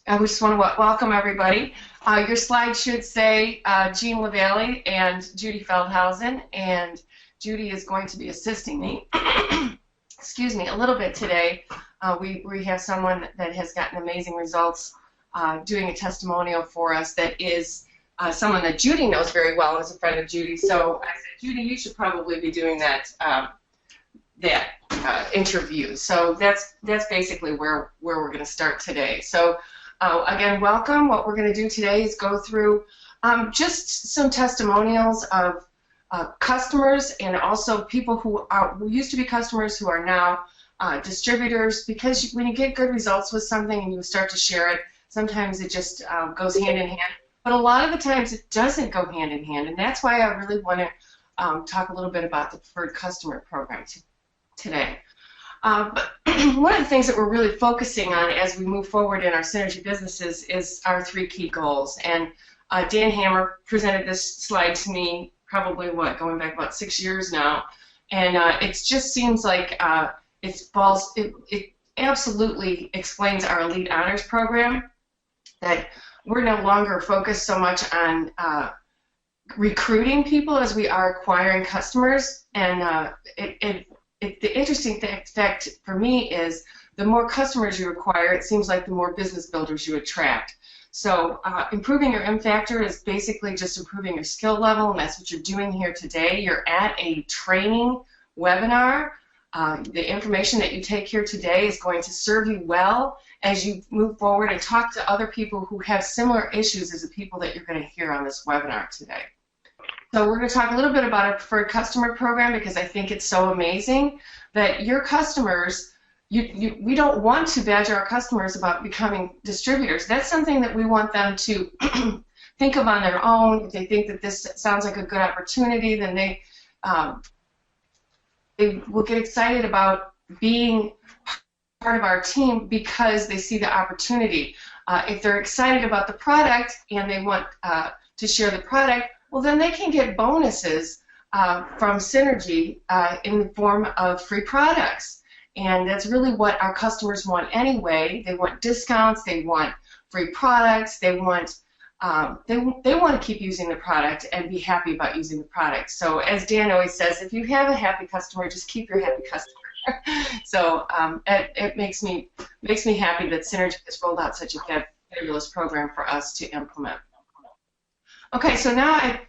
I just want to welcome everybody. Your slide should say Jean LaVallie and Judy Feldhausen, and Judy is going to be assisting me, excuse me, a little bit today. We have someone that has gotten amazing results doing a testimonial for us that is someone that Judy knows very well and is a friend of Judy. So I said, Judy, you should probably be doing that interview. So that's basically where we're going to start today. So again, welcome. What we're going to do today is go through just some testimonials of customers and also people who used to be customers who are now distributors, because when you get good results with something and you start to share it, sometimes it just goes hand in hand. But a lot of the times it doesn't go hand in hand, and that's why I really want to talk a little bit about the preferred customer program today. But one of the things that we're really focusing on as we move forward in our synergy businesses is our 3 key goals. And Dan Hammer presented this slide to me probably, going back about 6 years now. And it just seems like it absolutely explains our Elite Honors program, that we're no longer focused so much on recruiting people as we are acquiring customers. And the interesting fact for me is the more customers you acquire, it seems like the more business builders you attract. So improving your M factor is basically just improving your skill level, and that's what you're doing here today. You're at a training webinar. The information that you take here today is going to serve you well as you move forward and talk to other people who have similar issues as the people that you're going to hear on this webinar today. So we're going to talk a little bit about our preferred customer program, because I think it's so amazing that your customers, we don't want to badger our customers about becoming distributors. That's something that we want them to think of on their own. If they think that this sounds like a good opportunity, then they will get excited about being part of our team because they see the opportunity. If they're excited about the product and they want to share the product, well, then they can get bonuses from Synergy in the form of free products. And that's really what our customers want anyway. They want discounts, they want free products, they want to keep using the product and be happy about using the product. So as Dan always says, if you have a happy customer, just keep your happy customer. So it makes me happy that Synergy has rolled out such a fabulous program for us to implement. Okay, so now I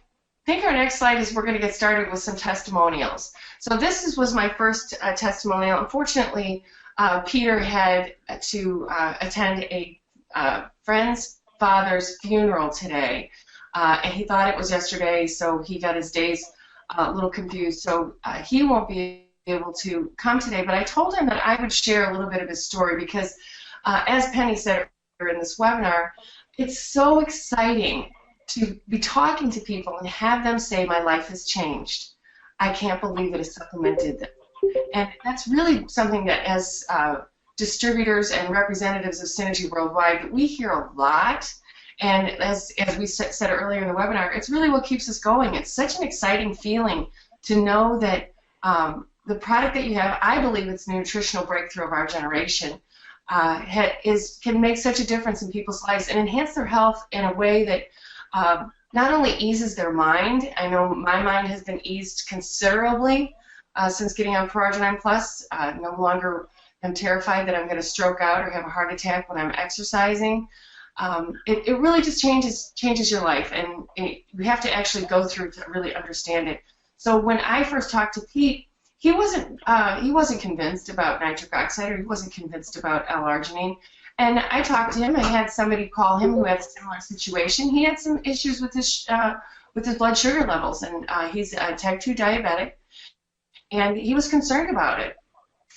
think our next slide is we're going to get started with some testimonials. So this was my first testimonial. Unfortunately, Peter had to attend a friend's father's funeral today, and he thought it was yesterday, so he got his days a little confused. So he won't be able to come today, but I told him that I would share a little bit of his story because, as Penny said in this webinar, it's so exciting to be talking to people and have them say, my life has changed. I can't believe it has supplemented them. And that's really something that as distributors and representatives of Synergy Worldwide, we hear a lot. And as we said earlier in the webinar, it's really what keeps us going. It's such an exciting feeling to know that the product that you have, I believe it's the nutritional breakthrough of our generation, can make such a difference in people's lives and enhance their health in a way that not only eases their mind. I know my mind has been eased considerably since getting on ProArgi9 Plus. No longer am terrified that I'm going to stroke out or have a heart attack when I'm exercising. It really just changes your life, and you have to actually go through to really understand it. So when I first talked to Pete, he wasn't convinced about nitric oxide, or he wasn't convinced about L-arginine. And I talked to him. I had somebody call him who had a similar situation. He had some issues with his blood sugar levels, and he's a type 2 diabetic, and he was concerned about it.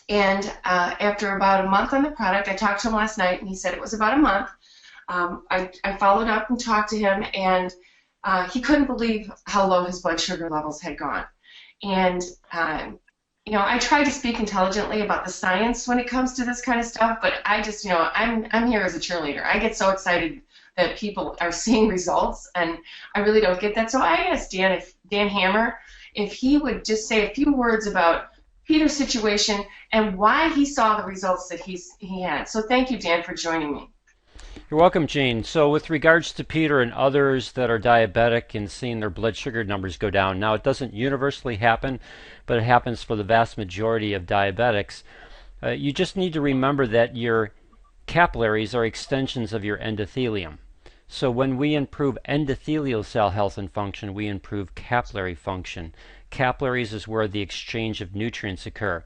And after about a month on the product, I talked to him last night, and he said it was about a month. I followed up and talked to him, and he couldn't believe how low his blood sugar levels had gone. And you know, I try to speak intelligently about the science when it comes to this kind of stuff, but I just, I'm here as a cheerleader. I get so excited that people are seeing results, and I really don't get that. So I asked Dan Hammer if he would just say a few words about Peter's situation and why he saw the results that he had. So thank you, Dan, for joining me. You're welcome, Jean. So with regards to Peter and others that are diabetic and seeing their blood sugar numbers go down, now it doesn't universally happen, but it happens for the vast majority of diabetics. You just need to remember that your capillaries are extensions of your endothelium. So when we improve endothelial cell health and function, we improve capillary function. Capillaries is where the exchange of nutrients occur.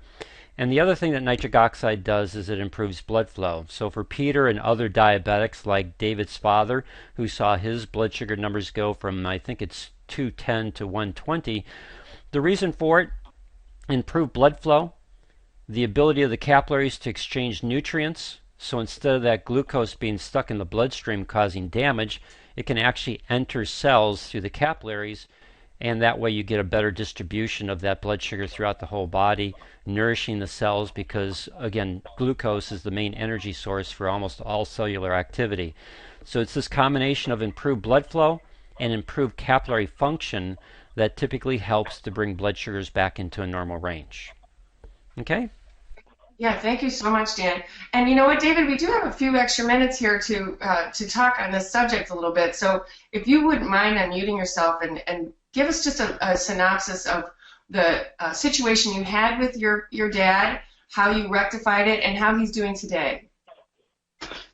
And the other thing that nitric oxide does is it improves blood flow. So for Peter and other diabetics like David's father, who saw his blood sugar numbers go from, I think it's 210 to 120, the reason for it, improved blood flow, the ability of the capillaries to exchange nutrients. So instead of that glucose being stuck in the bloodstream causing damage, it can actually enter cells through the capillaries, and that way you get a better distribution of that blood sugar throughout the whole body, nourishing the cells because, again, glucose is the main energy source for almost all cellular activity. So it's this combination of improved blood flow and improved capillary function that typically helps to bring blood sugars back into a normal range. Okay? Yeah, thank you so much, Dan. And you know what, David, we do have a few extra minutes here to talk on this subject a little bit. So if you wouldn't mind unmuting yourself and give us just a synopsis of the situation you had with your dad, how you rectified it, and how he's doing today.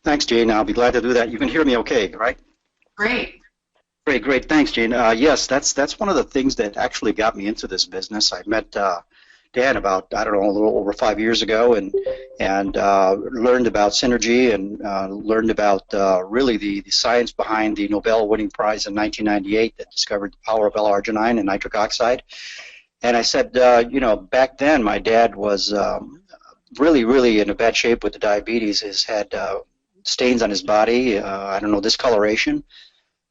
Thanks, Jane. I'll be glad to do that. You can hear me okay, right? Great. Great. Thanks, Jane. Yes, that's one of the things that actually got me into this business. I met Dan about, I don't know, a little over 5 years ago, and learned about synergy and learned about really the science behind the Nobel-winning prize in 1998 that discovered the power of L-arginine and nitric oxide. And I said, you know, back then my dad was really in a bad shape with the diabetes. He's had stains on his body, I don't know, discoloration.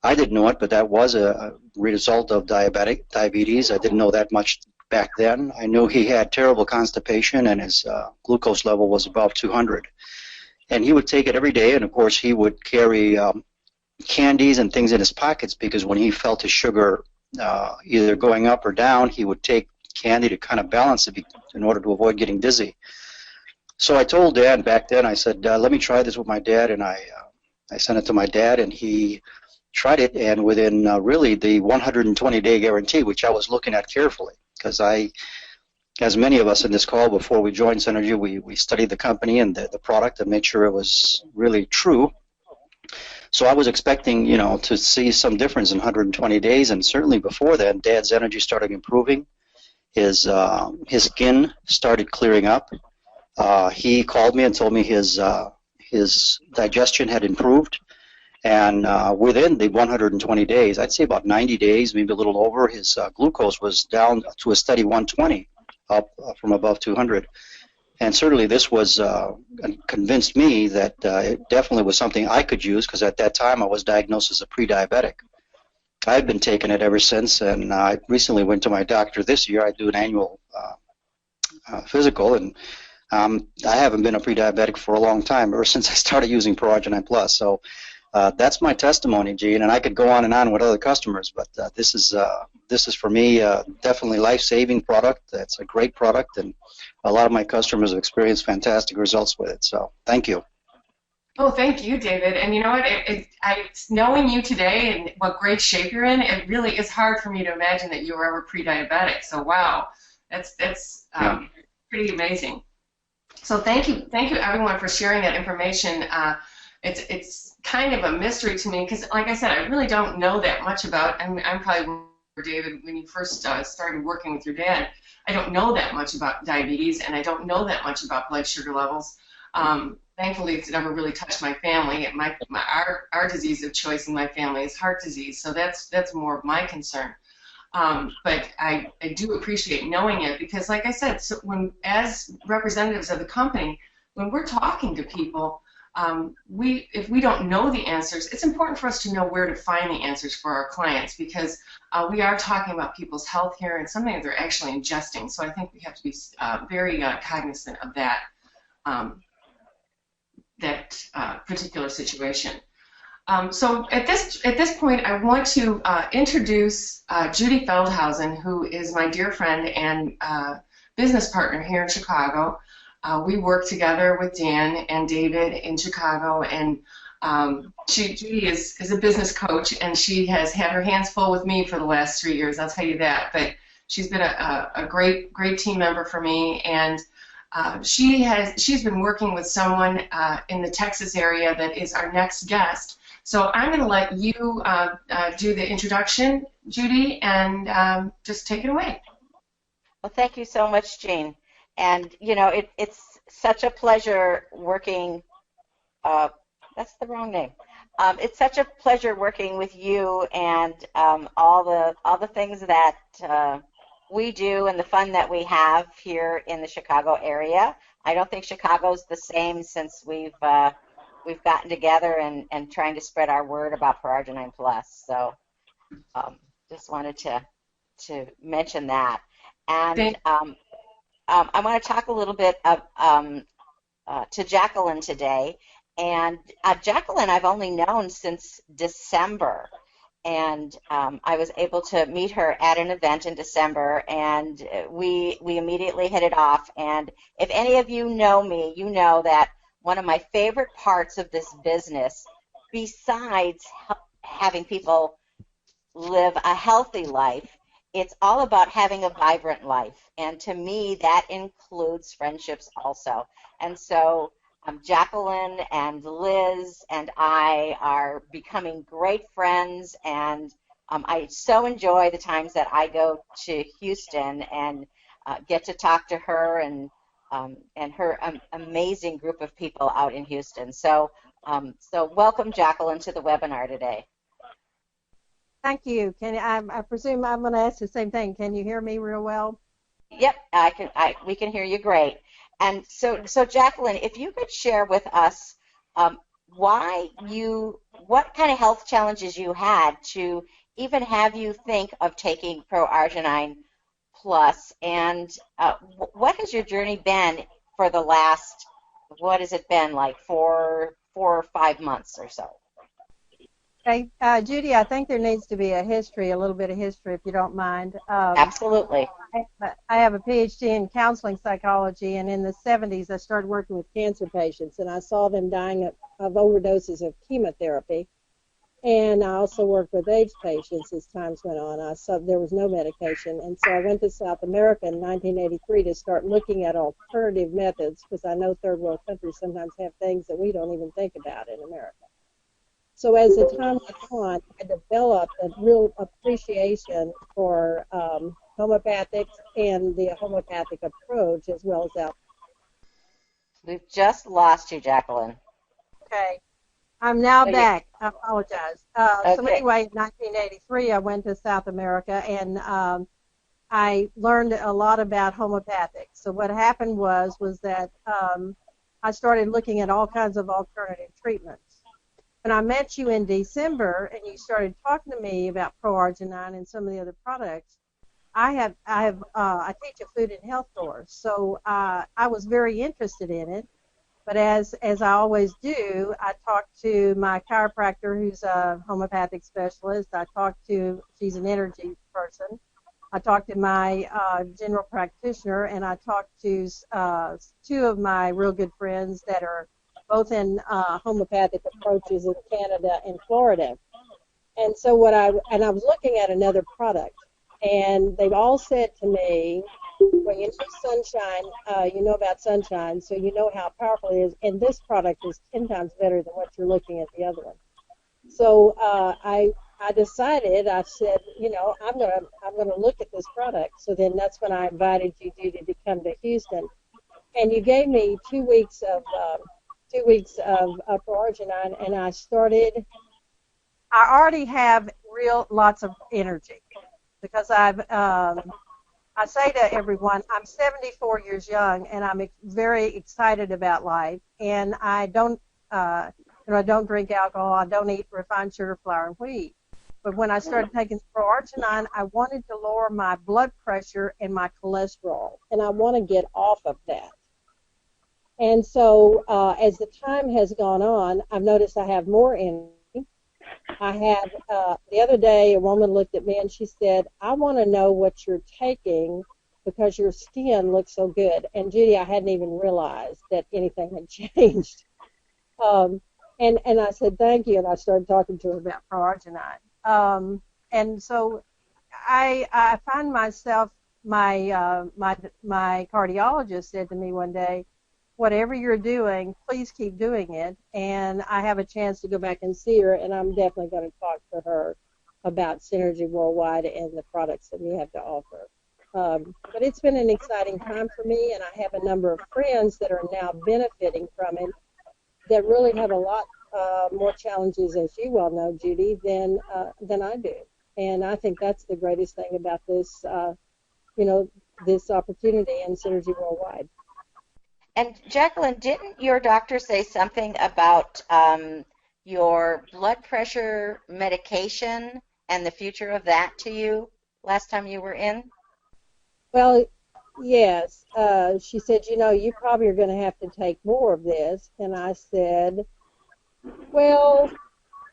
I didn't know it, but that was a result of diabetes. I didn't know that much back then. I knew he had terrible constipation and his glucose level was above 200. And he would take it every day, and of course he would carry candies and things in his pockets because when he felt his sugar either going up or down, he would take candy to kind of balance it in order to avoid getting dizzy. So I told Dad back then, I said, let me try this with my dad, and I sent it to my dad, and he tried it, and within really the 120-day guarantee, which I was looking at carefully, because as many of us in this call, before we joined Synergy, we studied the company and the product and made sure it was really true. So I was expecting, you know, to see some difference in 120 days, and certainly before then, Dad's energy started improving. His skin started clearing up. He called me and told me his digestion had improved. And within the 120 days, I'd say about 90 days, maybe a little over, his glucose was down to a steady 120, up from above 200. And certainly this was convinced me that it definitely was something I could use, because at that time I was diagnosed as a pre-diabetic. I've been taking it ever since, and I recently went to my doctor this year. I do an annual physical, and I haven't been a pre-diabetic for a long time, ever since I started using ProArgi9 Plus. So that's my testimony, Gene, and I could go on and on with other customers, but this is for me definitely life-saving product. It's a great product, and a lot of my customers have experienced fantastic results with it. So thank you. Oh, thank you, David. And you know what? Knowing you today and what great shape you're in, it really is hard for me to imagine that you were ever pre-diabetic. So wow, that's pretty amazing. So thank you everyone for sharing that information. It's kind of a mystery to me because, like I said, I really don't know that much about. I'm probably David when you first started working with your dad. I don't know that much about diabetes, and I don't know that much about blood sugar levels. Thankfully, it's never really touched my family. Our disease of choice in my family is heart disease, so that's more of my concern. But I do appreciate knowing it because, like I said, so as representatives of the company, when we're talking to people, if we don't know the answers, it's important for us to know where to find the answers for our clients because we are talking about people's health here and something that they're actually ingesting. So I think we have to be very cognizant of that particular situation. So at this point, I want to introduce Judy Feldhausen, who is my dear friend and business partner here in Chicago. we work together with Dan and David in Chicago, and Judy is a business coach, and she has had her hands full with me for the last 3 years, I'll tell you that. But she's been a great team member for me, and she's been working with someone in the Texas area that is our next guest. So I'm going to let you do the introduction, Judy, and just take it away. Well, thank you so much, Jean. And, you know, it's such a pleasure working, that's the wrong name. It's such a pleasure working with you and all the things that we do and the fun that we have here in the Chicago area. I don't think Chicago's the same since we've gotten together and trying to spread our word about ProArgi9 Plus. So just wanted to mention that. And I want to talk a little bit to Jackalyn today. And Jackalyn I've only known since December. And I was able to meet her at an event in December, and we immediately hit it off. And if any of you know me, you know that one of my favorite parts of this business, besides having people live a healthy life, it's all about having a vibrant life. And to me, that includes friendships also. And so Jackalyn and Liz and I are becoming great friends, and I so enjoy the times that I go to Houston and get to talk to her and her amazing group of people out in Houston. So, so welcome, Jackalyn, to the webinar today. Thank you. I presume I'm going to ask the same thing. Can you hear me real well? Yep, we can hear you great. And so Jackalyn, if you could share with us what kind of health challenges you had to even have you think of taking ProArgi9 Plus, and what has your journey been for the last, what has it been, like 4 or 5 months or so? Okay, Judy, I think there needs to be a little bit of history, if you don't mind. Absolutely. I have a PhD in counseling psychology, and in the 70s I started working with cancer patients, and I saw them dying of overdoses of chemotherapy. And I also worked with AIDS patients as times went on. I saw there was no medication, and so I went to South America in 1983 to start looking at alternative methods, because I know third world countries sometimes have things that we don't even think about in America. So as the time went on, I developed a real appreciation for homeopathics and the homeopathic approach, as well as alcohol. We've just lost you, Jackalyn. Okay. I'm now back. I apologize. Okay. So anyway, in 1983, I went to South America, and I learned a lot about homeopathics. So what happened was that I started looking at all kinds of alternative treatments. When I met you in December and you started talking to me about ProArgi9 and some of the other products, I teach a food and health course, so I was very interested in it. But as I always do, I talked to my chiropractor, who's a homeopathic specialist. She's an energy person. I talked to my general practitioner, and I talked to 2 of my real good friends that are both in homeopathic approaches in Canada and Florida. And so I was looking at another product, and they've all said to me, when you use sunshine, you know about sunshine, so you know how powerful it is, and this product is 10 times better than what you're looking at the other one. So I decided, I said, you know, I'm gonna look at this product. So then that's when I invited you, Judy, to come to Houston, and you gave me 2 weeks of ProArgi9, and I already have lots of energy, because I say to everyone, I'm 74 years young, and I'm very excited about life, and I don't drink alcohol, I don't eat refined sugar, flour, and wheat. But when I started taking ProArgi9, I wanted to lower my blood pressure and my cholesterol, and I want to get off of that. And so as the time has gone on, I've noticed I have more energy. I have, the other day, a woman looked at me and she said, I want to know what you're taking because your skin looks so good. And Judy, I hadn't even realized that anything had changed. And I said, thank you, and I started talking to her about ProArgi9. And so I find myself, my cardiologist said to me one day, whatever you're doing, please keep doing it. And I have a chance to go back and see her, and I'm definitely going to talk to her about Synergy Worldwide and the products that we have to offer. But it's been an exciting time for me, and I have a number of friends that are now benefiting from it that really have a lot more challenges, as you well know, Judy, than I do. And I think that's the greatest thing about this, this opportunity in Synergy Worldwide. And Jackalyn, didn't your doctor say something about your blood pressure medication and the future of that to you last time you were in? Well, yes. She said, you probably are going to have to take more of this. And I said, well,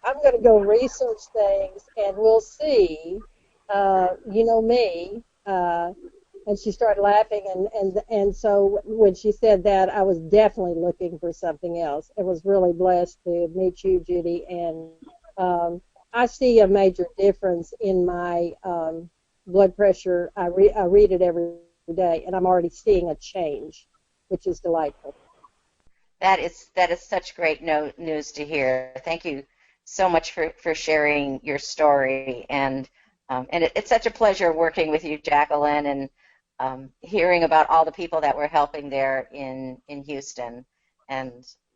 I'm going to go research things and we'll see. You know me. And she started laughing, and so when she said that, I was definitely looking for something else. I was really blessed to meet you, Judy, and I see a major difference in my blood pressure. I read it every day, and I'm already seeing a change, which is delightful. That is such great news to hear. Thank you so much for sharing your story, and it's such a pleasure working with you, Jackalyn, and hearing about all the people that we're helping there in Houston. And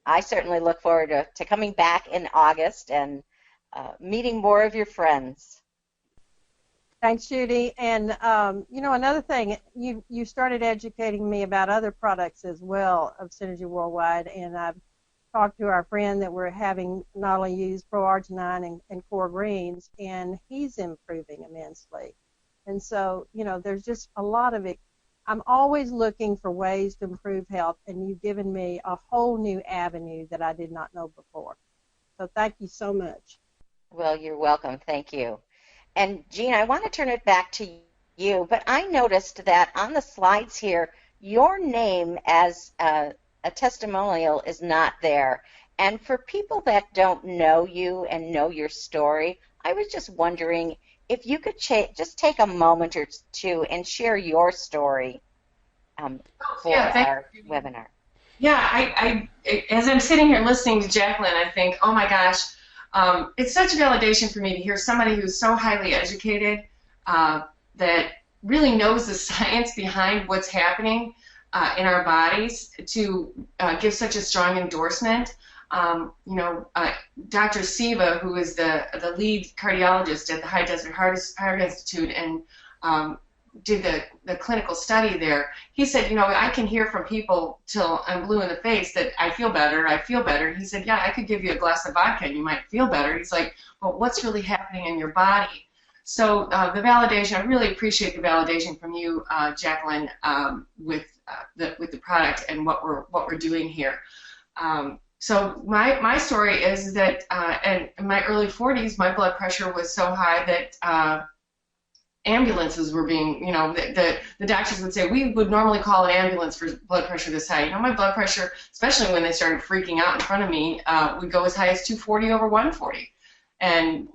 I certainly look forward to coming back in August and meeting more of your friends. Thanks, Judy. And, another thing, you started educating me about other products as well of Synergy Worldwide, and I've talked to our friend that we're having not only use ProArgi9 and Core Greens, and he's improving immensely. And so, there's just a lot of it. I'm always looking for ways to improve health, and you've given me a whole new avenue that I did not know before. So thank you so much. Well, you're welcome. Thank you. And, Jean, I want to turn it back to you, but I noticed that on the slides here, your name as a testimonial is not there. And for people that don't know you and know your story, I was just wondering if you could just take a moment or two and share your story for our webinar. Yeah, I as I'm sitting here listening to Jackalyn, I think, oh my gosh, it's such a validation for me to hear somebody who's so highly educated that really knows the science behind what's happening in our bodies to give such a strong endorsement. Dr. Siva, who is the lead cardiologist at the High Desert Heart Institute and did the clinical study there, he said, I can hear from people till I'm blue in the face that I feel better. He said, yeah, I could give you a glass of vodka and you might feel better. He's like, but what's really happening in your body? So the validation, I really appreciate the validation from you, Jackalyn, with the product and what we're doing here. So my story is that in my early 40s, my blood pressure was so high that ambulances were being, the doctors would say, we would normally call an ambulance for blood pressure this high. My blood pressure, especially when they started freaking out in front of me, would go as high as 240 over 140. And,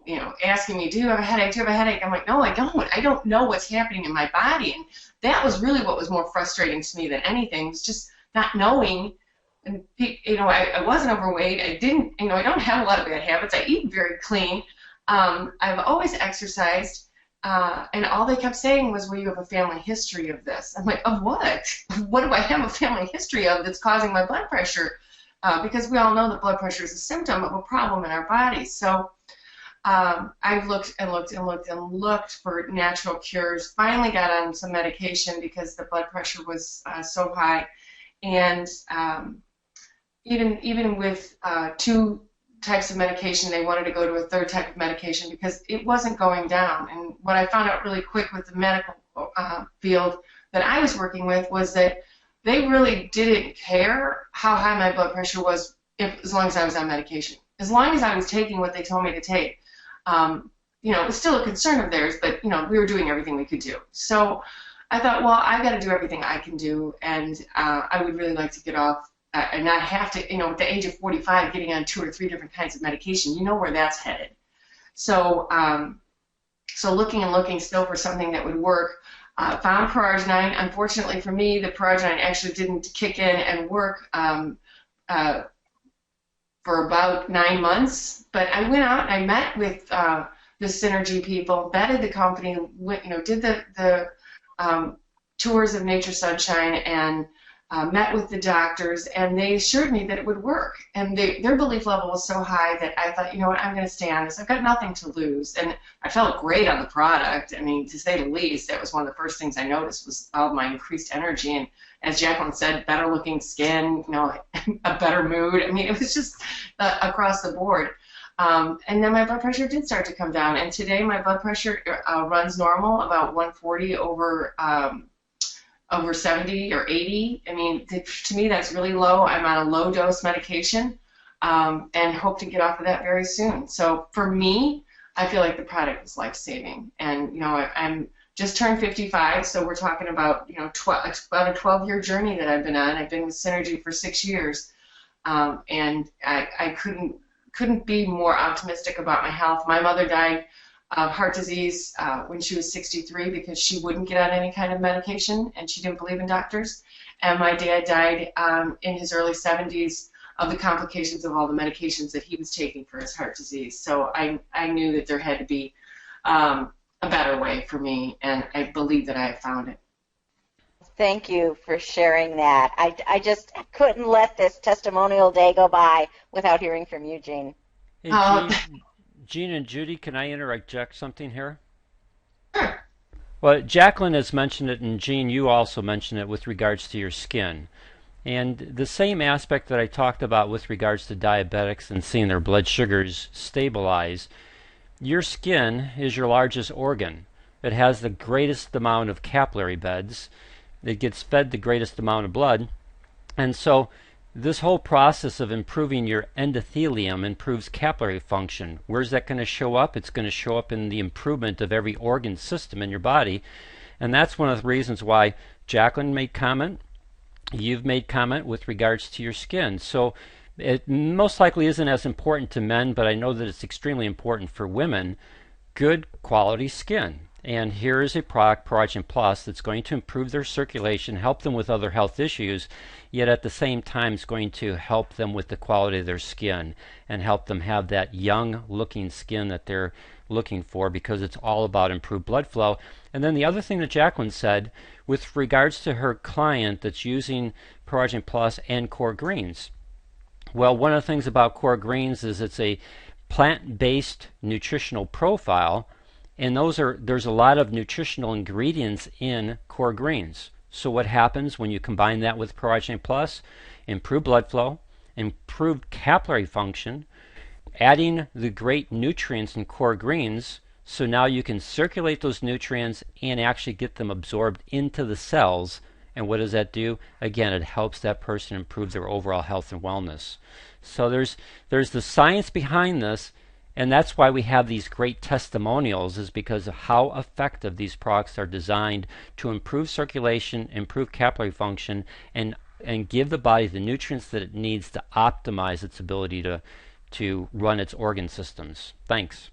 asking me, do you have a headache? Do you have a headache? I'm like, no, I don't. I don't know what's happening in my body. And that was really what was more frustrating to me than anything, was just not knowing. And, I wasn't overweight. I didn't, I don't have a lot of bad habits. I eat very clean. I've always exercised. And all they kept saying was, well, you have a family history of this. I'm like, of what? What do I have a family history of that's causing my blood pressure? Because we all know that blood pressure is a symptom of a problem in our bodies. So I've looked and looked and looked and looked for natural cures. Finally got on some medication because the blood pressure was so high. And even with two types of medication, they wanted to go to a third type of medication because it wasn't going down. And what I found out really quick with the medical field that I was working with was that they really didn't care how high my blood pressure was as long as I was on medication. As long as I was taking what they told me to take, it was still a concern of theirs, but, we were doing everything we could do. So I thought, well, I've got to do everything I can do, and I would really like to get off and not have to, at the age of 45, getting on 2 or 3 different kinds of medication. You know where that's headed. So, so looking and looking still for something that would work. Found ProArgi9. Unfortunately for me, the ProArgi9 actually didn't kick in and work for about 9 months. But I went out and I met with the Synergy people, vetted the company, went, did the tours of Nature Sunshine, and met with the doctors, and they assured me that it would work. And their belief level was so high that I thought, you know what, I'm going to stay on this. I've got nothing to lose. And I felt great on the product. I mean, to say the least, that was one of the first things I noticed was all my increased energy. And as Jackalyn said, better looking skin, a better mood. I mean, it was just across the board. And then my blood pressure did start to come down. And today my blood pressure runs normal, about 140 over 70 or 80. I mean, to me, that's really low. I'm on a low-dose medication and hope to get off of that very soon. So for me, I feel like the product is life-saving. And, I'm just turned 55, so we're talking about, about a 12-year journey that I've been on. I've been with Synergy for 6 years, and I couldn't be more optimistic about my health. My mother died of heart disease when she was 63 because she wouldn't get on any kind of medication and she didn't believe in doctors. And my dad died in his early 70s of the complications of all the medications that he was taking for his heart disease. So I knew that there had to be a better way for me, and I believe that I have found it. Thank you for sharing that. I just couldn't let this testimonial day go by without hearing from you, Jean. Hey, Jean and Judy, can I interject something here? Sure. Well, Jackalyn has mentioned it, and Jean, you also mentioned it with regards to your skin. And the same aspect that I talked about with regards to diabetics and seeing their blood sugars stabilize, your skin is your largest organ. It has the greatest amount of capillary beds. It gets fed the greatest amount of blood. And so this whole process of improving your endothelium improves capillary function. Where's that going to show up? It's going to show up in the improvement of every organ system in your body. And that's one of the reasons why Jackalyn made comment, you've made comment with regards to your skin. So it most likely isn't as important to men, but I know that it's extremely important for women. Good quality skin. And here is a product, ProArgi9 Plus, that's going to improve their circulation, help them with other health issues, yet at the same time is going to help them with the quality of their skin and help them have that young-looking skin that they're looking for, because it's all about improved blood flow. And then the other thing that Jackalyn said with regards to her client that's using ProArgi9 Plus and Core Greens. Well, one of the things about Core Greens is it's a plant-based nutritional profile, and there's a lot of nutritional ingredients in Core Greens. So what happens when you combine that with ProArgi9 Plus? Improved blood flow, improved capillary function, adding the great nutrients in Core Greens, so now you can circulate those nutrients and actually get them absorbed into the cells. And what does that do? Again, it helps that person improve their overall health and wellness. So there's the science behind this, and that's why we have these great testimonials, is because of how effective these products are designed to improve circulation, improve capillary function, and give the body the nutrients that it needs to optimize its ability to run its organ systems. Thanks.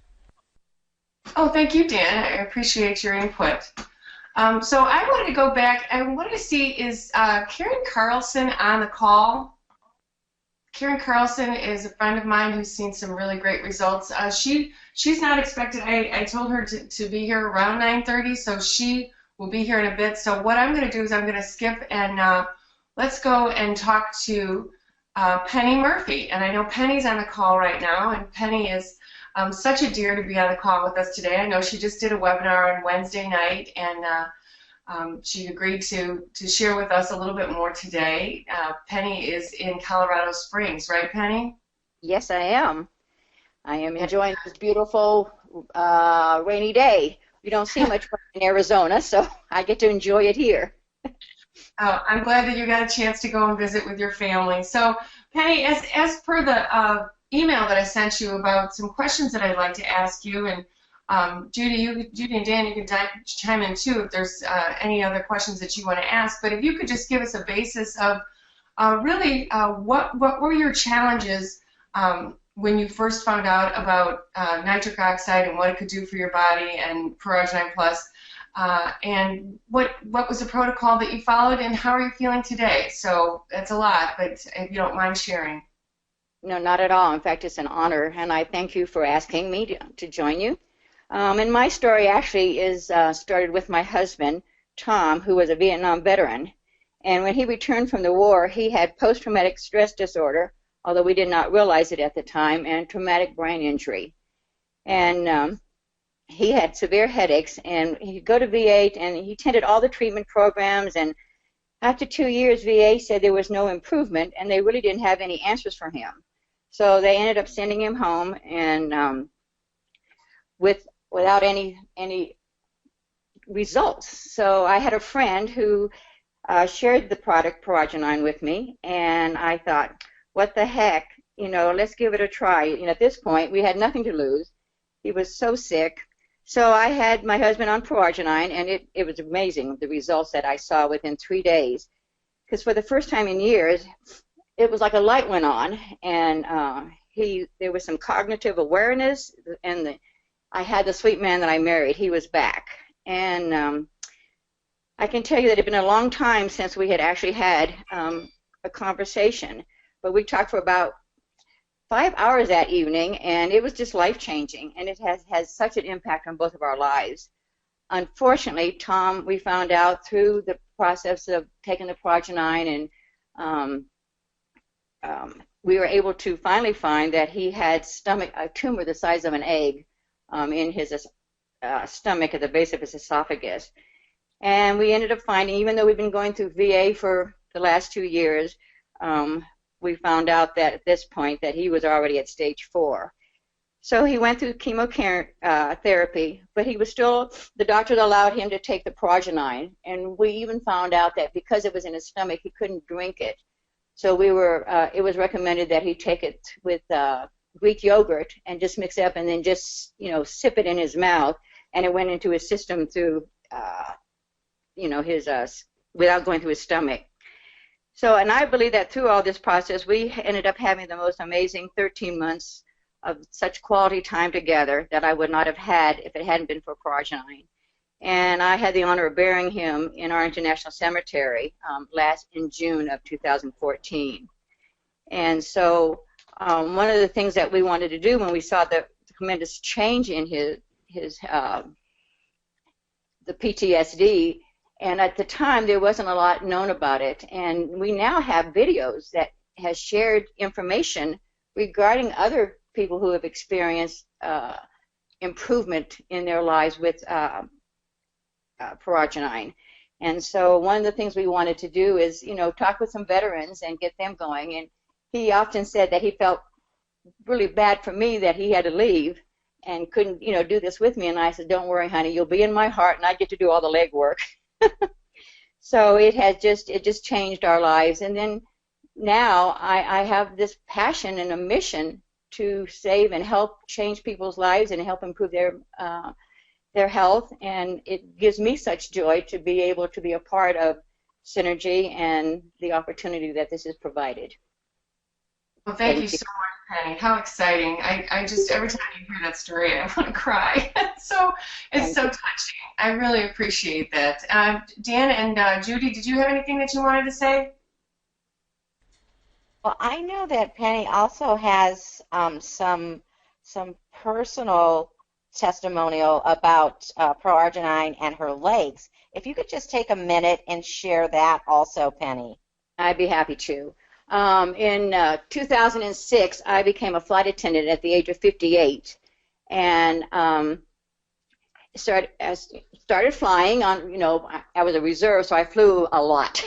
Oh, thank you, Dan. I appreciate your input. So I wanted to go back. I wanted to see, is Karen Carlson on the call? Karen Carlson is a friend of mine who's seen some really great results. She's not expected. I told her to be here around 9:30, so she will be here in a bit. So what I'm going to do is I'm going to skip and let's go and talk to Penny Murphy. And I know Penny's on the call right now, and Penny is such a dear to be on the call with us today. I know she just did a webinar on Wednesday night, and she agreed to share with us a little bit more today. Penny is in Colorado Springs, right, Penny? Yes, I am. I am enjoying this beautiful rainy day. We don't see much in Arizona, so I get to enjoy it here. I'm glad that you got a chance to go and visit with your family. So, Penny, as per the email that I sent you about some questions that I'd like to ask you, and Judy and Dan, you can chime in too if there's any other questions that you want to ask. But if you could just give us a basis of really what were your challenges when you first found out about nitric oxide and what it could do for your body and ProArgi9 Plus, and what was the protocol that you followed, and how are you feeling today? So that's a lot, but if you don't mind sharing. No, not at all. In fact, it's an honor, and I thank you for asking me to join you. And my story actually is started with my husband, Tom, who was a Vietnam veteran. And when he returned from the war, he had post-traumatic stress disorder, although we did not realize it at the time, and traumatic brain injury. And he had severe headaches, and he'd go to VA, and he attended all the treatment programs, and after 2 years, VA said there was no improvement, and they really didn't have any answers for him. So they ended up sending him home, and without any results. So I had a friend who shared the product ProArgi9 with me, and I thought, what the heck, let's give it a try. At this point, we had nothing to lose. He was so sick. So I had my husband on ProArgi9, and it was amazing, the results that I saw within 3 days. Because for the first time in years, it was like a light went on, and there was some cognitive awareness, and I had the sweet man that I married. He was back. And I can tell you that it had been a long time since we had actually had a conversation. But we talked for about 5 hours that evening, and it was just life-changing, and it has such an impact on both of our lives. Unfortunately, Tom, we found out through the process of taking the ProArgi9, and we were able to finally find that he had a tumor the size of an egg in his stomach at the base of his esophagus. And we ended up finding, even though we've been going through VA for the last 2 years, we found out that at this point that he was already at stage 4. So he went through chemotherapy, but he was still, the doctors allowed him to take the ProArgi9, and we even found out that because it was in his stomach, he couldn't drink it. So it was recommended that he take it with Greek yogurt and just mix it up and then just, sip it in his mouth, and it went into his system through, without going through his stomach. So, and I believe that through all this process, we ended up having the most amazing 13 months of such quality time together that I would not have had if it hadn't been for ProArgi9. And I had the honor of burying him in our international cemetery in June of 2014. And so one of the things that we wanted to do when we saw the tremendous change in the PTSD, and at the time there wasn't a lot known about it, and we now have videos that has shared information regarding other people who have experienced improvement in their lives with ProArgi9. And so one of the things we wanted to do is, talk with some veterans and get them going. And he often said that he felt really bad for me that he had to leave and couldn't, do this with me. And I said, don't worry, honey, you'll be in my heart, and I get to do all the legwork. So it just changed our lives. And then now I have this passion and a mission to save and help change people's lives and help improve their health. And it gives me such joy to be able to be a part of Synergy and the opportunity that this has provided. Well, thank you so much, Penny. How exciting. I just, every time you hear that story, I want to cry. It's so touching. I really appreciate that. Dan and Judy, did you have anything that you wanted to say? Well, I know that Penny also has some personal testimonial about ProArgi9 and her legs. If you could just take a minute and share that also, Penny. I'd be happy to. In 2006, I became a flight attendant at the age of 58, and started flying on. I was a reserve, so I flew a lot.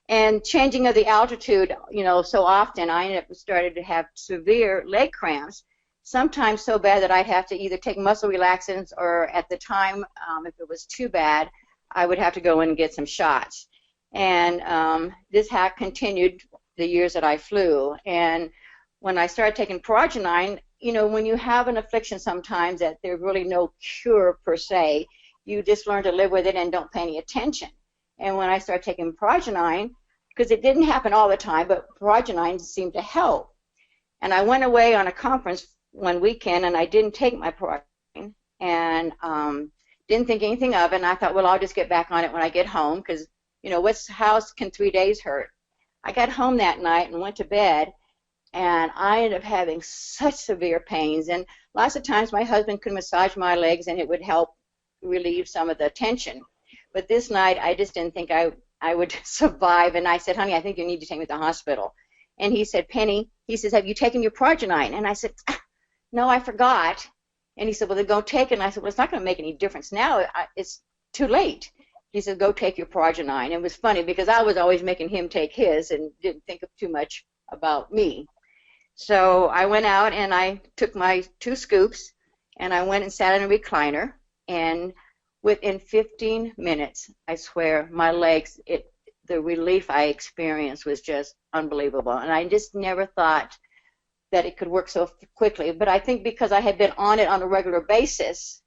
And changing of the altitude, so often, I started to have severe leg cramps. Sometimes so bad that I'd have to either take muscle relaxants, or at the time, if it was too bad, I would have to go in and get some shots. And this continued the years that I flew. And when I started taking ProArgi9, you know, when you have an affliction sometimes that there's really no cure per se, you just learn to live with it and don't pay any attention. And when I started taking ProArgi9, because it didn't happen all the time, but ProArgi9 seemed to help. And I went away on a conference one weekend, and I didn't take my ProArgi9, and didn't think anything of it. And I thought, well, I'll just get back on it when I get home, because, you know, how can 3 days hurt? I got home that night and went to bed, and I ended up having such severe pains. And lots of times my husband could massage my legs, and it would help relieve some of the tension. But this night, I just didn't think I would survive. And I said, honey, I think you need to take me to the hospital. And he said, Penny, he says, have you taken your ProArgi9? And I said, no, I forgot. And he said, well, then go take it. And I said, well, it's not going to make any difference now. It's too late. He said, go take your ProArgi9. And it was funny because I was always making him take his and didn't think of too much about me. So I went out and I took my 2 scoops and I went and sat in a recliner. And within 15 minutes, I swear, my legs, the relief I experienced was just unbelievable. And I just never thought that it could work so quickly. But I think because I had been on it on a regular basis,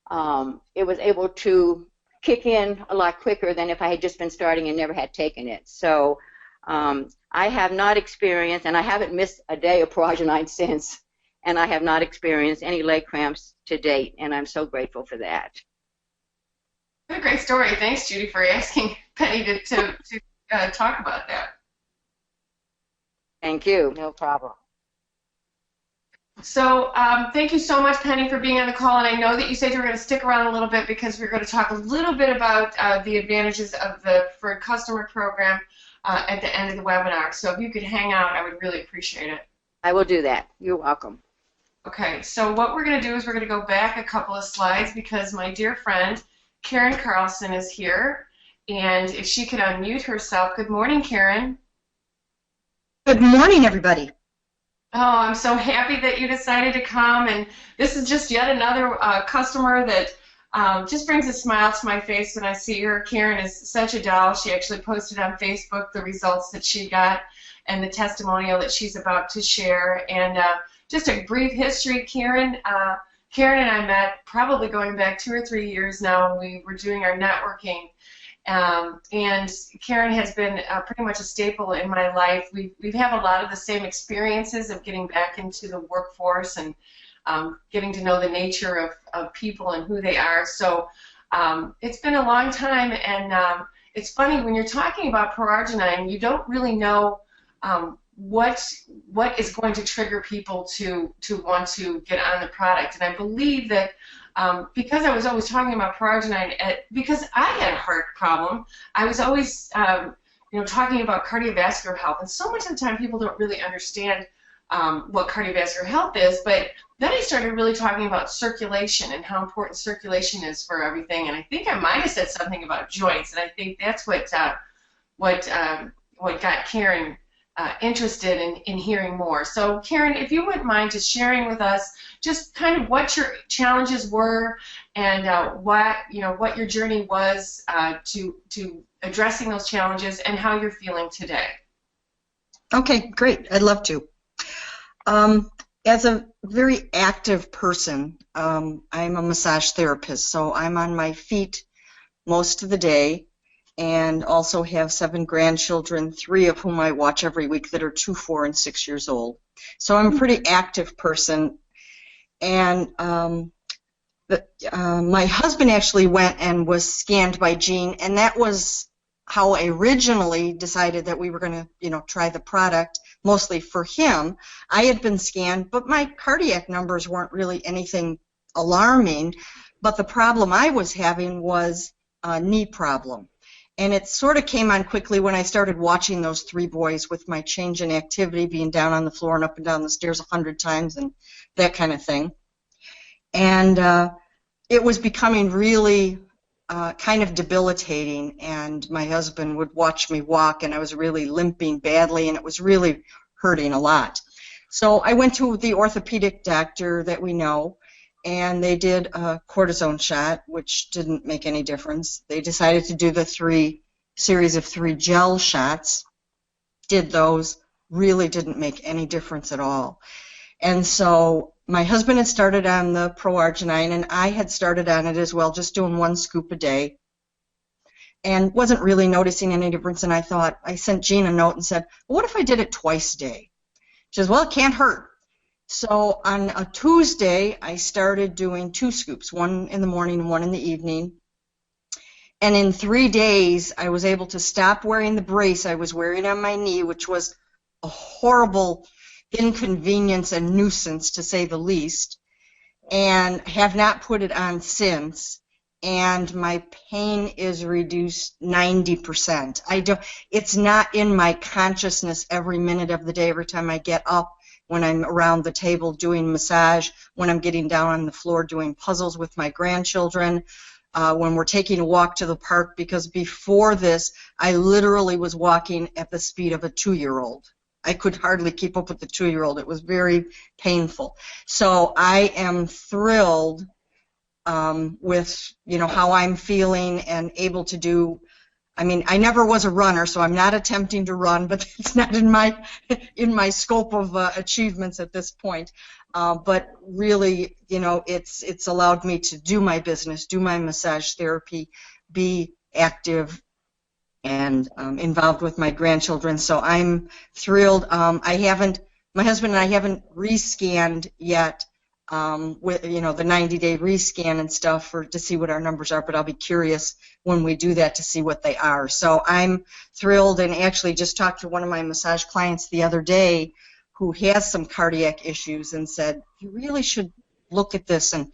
it was able to kick in a lot quicker than if I had just been starting and never had taken it. So I have not experienced, and I haven't missed a day of ProArgi9 since, and I have not experienced any leg cramps to date, and I'm so grateful for that. What a great story. Thanks, Judy, for asking Penny to talk about that. Thank you. No problem. So thank you so much, Penny, for being on the call. And I know that you said you were going to stick around a little bit because we're going to talk a little bit about the advantages of the Preferred Customer Program at the end of the webinar. So if you could hang out, I would really appreciate it. I will do that. You're welcome. Okay, so what we're going to do is we're going to go back a couple of slides because my dear friend, Karen Carlson, is here. And if she could unmute herself. Good morning, Karen. Good morning, everybody. Oh, I'm so happy that you decided to come, and this is just yet another customer that just brings a smile to my face when I see her. Karen is such a doll. She actually posted on Facebook the results that she got and the testimonial that she's about to share. And just a brief history, Karen and I met probably going back 2 or 3 years now, and we were doing our networking. And Karen has been pretty much a staple in my life. We've had a lot of the same experiences of getting back into the workforce and getting to know the nature of people and who they are. So it's been a long time, and it's funny, when you're talking about ProArgi9, you don't really know what is going to trigger people to want to get on the product. And I believe that because I was always talking about ProArgi9, because I had a heart problem, I was always talking about cardiovascular health. And so much of the time people don't really understand what cardiovascular health is. But then I started really talking about circulation and how important circulation is for everything. And I think I might have said something about joints. And I think that's what got Karen interested in hearing more. So Karen, if you wouldn't mind just sharing with us just kind of what your challenges were and what your journey was to addressing those challenges and how you're feeling today. Okay, great. I'd love to. As a very active person, I'm a massage therapist, so I'm on my feet most of the day, and also have 7 grandchildren, 3 of whom I watch every week that are 2, 4, and 6 years old. So I'm a pretty active person. And my husband actually went and was scanned by Jean, and that was how I originally decided that we were going to, try the product, mostly for him. I had been scanned, but my cardiac numbers weren't really anything alarming. But the problem I was having was a knee problem. And it sort of came on quickly when I started watching those 3 boys with my change in activity, being down on the floor and up and down the stairs 100 times and that kind of thing. And it was becoming really kind of debilitating, and my husband would watch me walk, and I was really limping badly, and it was really hurting a lot. So I went to the orthopedic doctor that we know, and they did a cortisone shot, which didn't make any difference. They decided to do the series of 3 gel shots, did those, really didn't make any difference at all. And so my husband had started on the ProArgi9, and I had started on it as well, just doing 1 scoop a day, and wasn't really noticing any difference. And I thought, I sent Jean a note and said, well, what if I did it twice a day? She says, well, it can't hurt. So on a Tuesday, I started doing 2 scoops, 1 in the morning and 1 in the evening. And in 3 days, I was able to stop wearing the brace I was wearing on my knee, which was a horrible inconvenience and nuisance, to say the least, and have not put it on since. And my pain is reduced 90%. It's not in my consciousness every minute of the day, every time I get up, when I'm around the table doing massage, when I'm getting down on the floor doing puzzles with my grandchildren, when we're taking a walk to the park, because before this, I literally was walking at the speed of a 2-year-old. I could hardly keep up with the 2-year-old. It was very painful. So I am thrilled with, how I'm feeling and able to do. I mean, I never was a runner, so I'm not attempting to run, but it's not in my scope of achievements at this point. But really, it's allowed me to do my business, do my massage therapy, be active and involved with my grandchildren. So I'm thrilled. My husband and I haven't rescanned yet with the 90-day rescan and stuff to see what our numbers are, but I'll be curious when we do that to see what they are. So I'm thrilled, and actually just talked to one of my massage clients the other day who has some cardiac issues and said, you really should look at this and,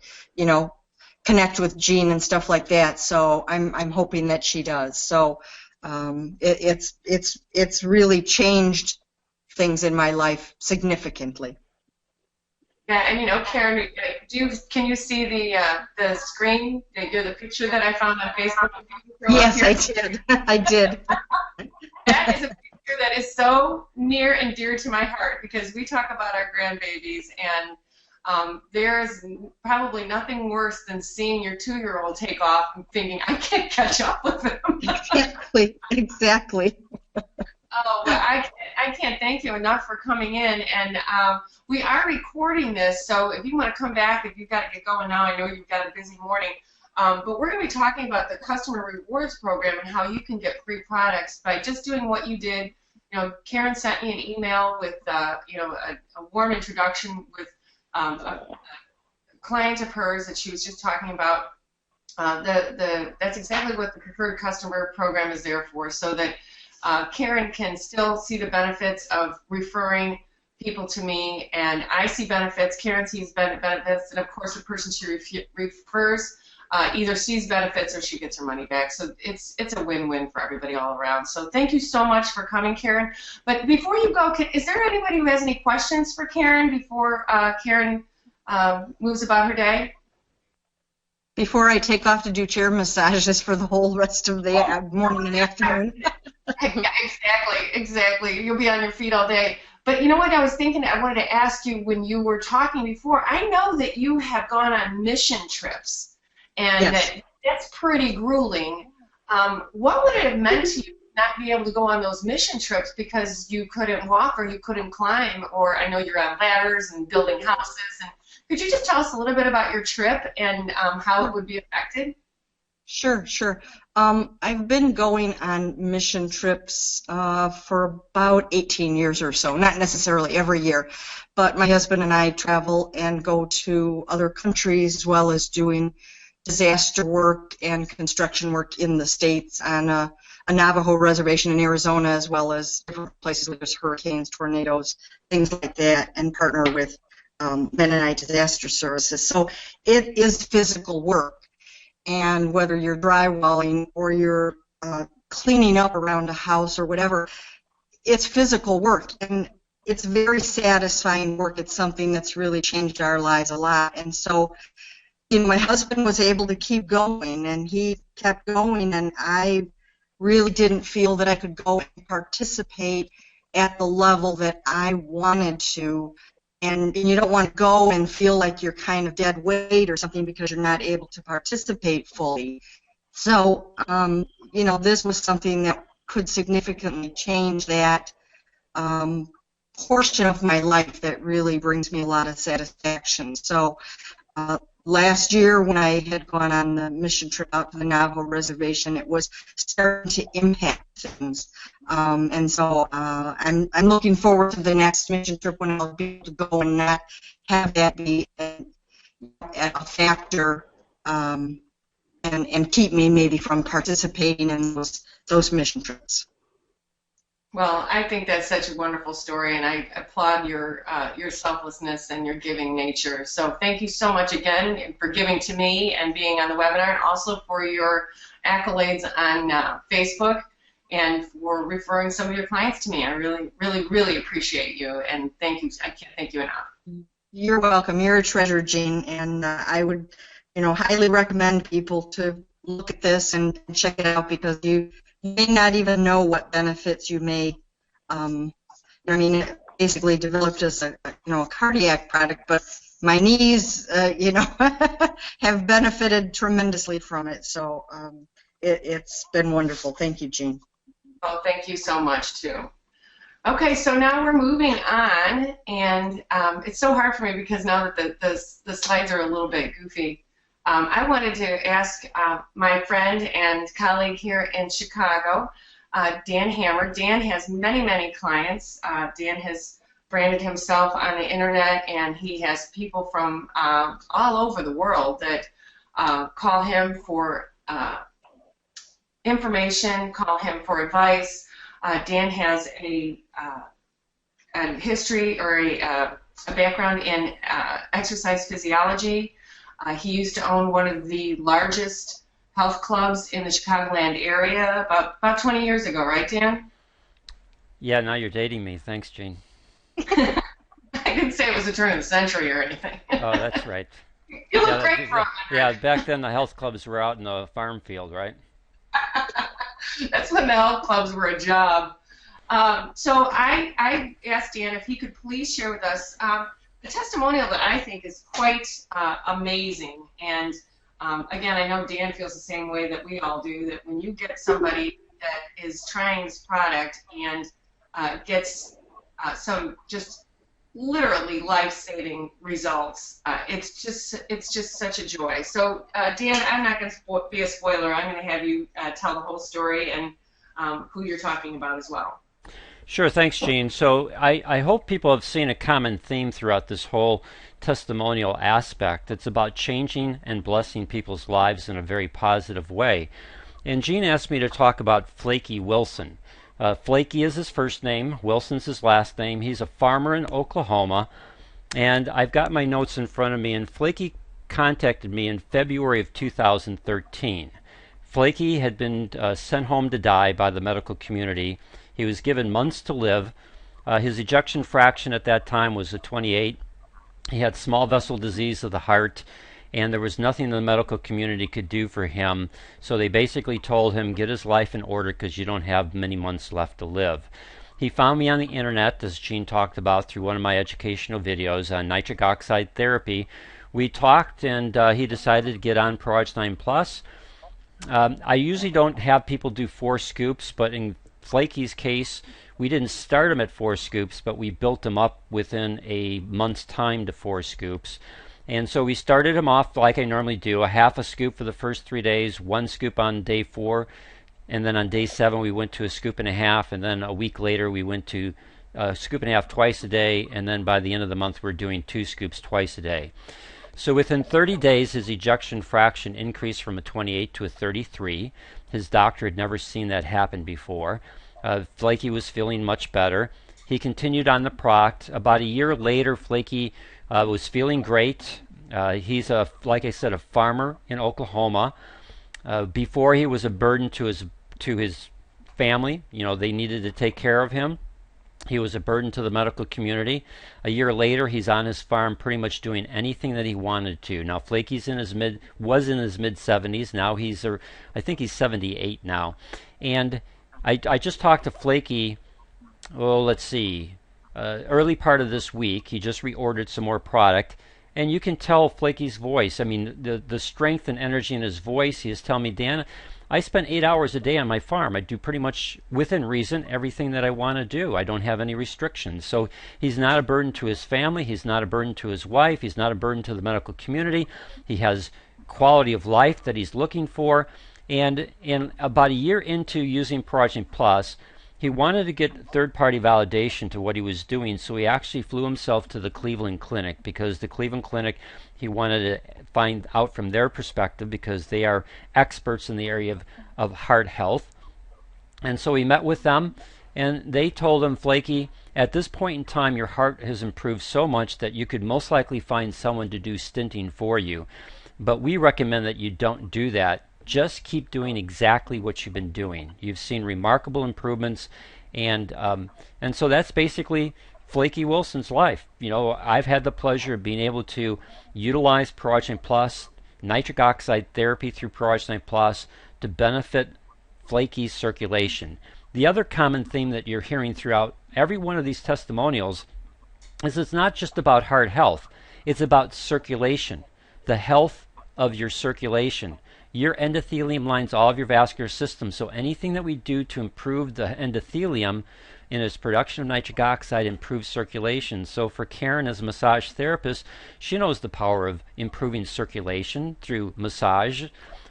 connect with Jean and stuff like that. So I'm hoping that she does. So it's really changed things in my life significantly. Yeah, and Karen, can you see the screen, the picture that I found on Facebook? Yes, I did. I did. That is a picture that is so near and dear to my heart, because we talk about our grandbabies, and there's probably nothing worse than seeing your 2-year-old take off and thinking, I can't catch up with him. Exactly. Oh, well, I can't thank you enough for coming in, and we are recording this, so if you want to come back, if you've got to get going now, I know you've got a busy morning, but we're going to be talking about the customer rewards program and how you can get free products by just doing what you did. Karen sent me an email with a warm introduction with a client of hers that she was just talking about. That's exactly what the preferred customer program is there for, so that Karen can still see the benefits of referring people to me, and I see benefits, Karen sees benefits, and of course the person she refers either sees benefits or she gets her money back. So it's a win-win for everybody all around. So thank you so much for coming, Karen. But before you go, is there anybody who has any questions for Karen before Karen moves about her day? Before I take off to do chair massages for the whole rest of the morning and afternoon. Yeah, exactly. You'll be on your feet all day. But you know what I was thinking? I wanted to ask you, when you were talking before, I know that you have gone on mission trips, and yes, that's pretty grueling. What would it have meant to you not be able to go on those mission trips because you couldn't walk or you couldn't climb, or I know you're on ladders and building houses? And could you just tell us a little bit about your trip and how it would be affected? Sure. I've been going on mission trips for about 18 years or so, not necessarily every year, but my husband and I travel and go to other countries, as well as doing disaster work and construction work in the States on a Navajo reservation in Arizona, as well as different places where there's hurricanes, tornadoes, things like that, and partner with Mennonite Disaster Services. So it is physical work. And whether you're drywalling or you're cleaning up around a house or whatever, it's physical work, and it's very satisfying work. It's something that's really changed our lives a lot. And so, my husband was able to keep going, and he kept going, and I really didn't feel that I could go and participate at the level that I wanted to. And you don't want to go and feel like you're kind of dead weight or something because you're not able to participate fully. So, this was something that could significantly change that. portion of my life that really brings me a lot of satisfaction. So last year when I had gone on the mission trip out to the Navajo Reservation, it was starting to impact things. And so I'm looking forward to the next mission trip when I'll be able to go and not have that be a factor and keep me maybe from participating in those mission trips. Well, I think that's such a wonderful story, and I applaud your selflessness and your giving nature. So thank you so much again for giving to me and being on the webinar, and also for your accolades on Facebook and for referring some of your clients to me. I really, really, really appreciate you, and thank you. I can't thank you enough. You're welcome. You're a treasure, Jean, and I would, highly recommend people to look at this and check it out, because you may not even know what benefits you may. It basically developed as a cardiac product, but my knees, have benefited tremendously from it. So it's been wonderful. Thank you, Jean. Well, thank you so much too. Okay, so now we're moving on, and it's so hard for me because now that the slides are a little bit goofy. I wanted to ask my friend and colleague here in Chicago, Dan Hammer. Dan has many, many clients. Dan has branded himself on the internet, and he has people from all over the world that call him for information, call him for advice. Dan has a history or a background in exercise physiology. He used to own one of the largest health clubs in the Chicagoland area about 20 years ago, right, Dan? Yeah, now you're dating me. Thanks, Jean. I didn't say it was the turn of the century or anything. Oh, that's right. You look great from it. Yeah, back then the health clubs were out in the farm field, right? That's when the health clubs were a job. So I asked Dan if he could please share with us a testimonial that I think is quite amazing. And again, I know Dan feels the same way that we all do, that when you get somebody that is trying this product and gets some just literally life-saving results, it's just such a joy. So Dan, I'm not going to be a spoiler. I'm going to have you tell the whole story and who you're talking about as well. Sure, thanks, Jean. So I hope people have seen a common theme throughout this whole testimonial aspect. It's about changing and blessing people's lives in a very positive way. And Jean asked me to talk about Flakey Wilson. Flakey is his first name, Wilson's his last name. He's a farmer in Oklahoma, and I've got my notes in front of me, and Flakey contacted me in February of 2013. Flakey had been sent home to die by the medical community. He was given months to live. His ejection fraction at that time was a 28. He had small vessel disease of the heart, and there was nothing the medical community could do for him. So they basically told him, get his life in order because you don't have many months left to live. He found me on the internet, as Jean talked about, through one of my educational videos on nitric oxide therapy. We talked, and he decided to get on ProArgi9 Plus. I usually don't have people do 4 scoops, but in Flakey's case, we didn't start him at 4 scoops, but we built him up within a month's time to 4 scoops. And so we started him off like I normally do, a half a scoop for the first 3 days, 1 scoop on day 4, and then on day 7 we went to a scoop and a half, and then a week later we went to a scoop and a half twice a day, and then by the end of the month we're doing 2 scoops twice a day. So within 30 days his ejection fraction increased from a 28 to a 33. His doctor had never seen that happen before. Flakey was feeling much better. He continued on the product. About a year later, Flakey was feeling great. He's like I said, a farmer in Oklahoma. Before he was a burden to his family. They needed to take care of him. He was a burden to the medical community. A year later, he's on his farm pretty much doing anything that he wanted to. Now, Flakey's was in his mid-70s. Now I think he's 78 now. And I just talked to Flakey, let's see, early part of this week. He just reordered some more product. And you can tell Flakey's voice. I mean, the strength and energy in his voice. He is telling me, Dan, I spend 8 hours a day on my farm. I do pretty much, within reason, everything that I want to do. I don't have any restrictions. So he's not a burden to his family. He's not a burden to his wife. He's not a burden to the medical community. He has quality of life that he's looking for. And about a year into using ProArgi9 Plus, he wanted to get third-party validation to what he was doing, so he actually flew himself to the Cleveland Clinic, because the Cleveland Clinic, he wanted to find out from their perspective, because they are experts in the area of heart health. And so he met with them, and they told him, Flakey, at this point in time, your heart has improved so much that you could most likely find someone to do stenting for you. But we recommend that you don't do that. Just keep doing exactly what you've been doing. You've seen remarkable improvements, and so that's basically Flakey Wilson's life. You know, I've had the pleasure of being able to utilize ProArgi9 Plus, nitric oxide therapy through ProArgi9 Plus to benefit Flakey's circulation. The other common theme that you're hearing throughout every one of these testimonials is it's not just about heart health. It's about circulation, the health of your circulation. Your endothelium lines all of your vascular system, so anything that we do to improve the endothelium in its production of nitric oxide improves circulation. So for Karen as a massage therapist, she knows the power of improving circulation through massage.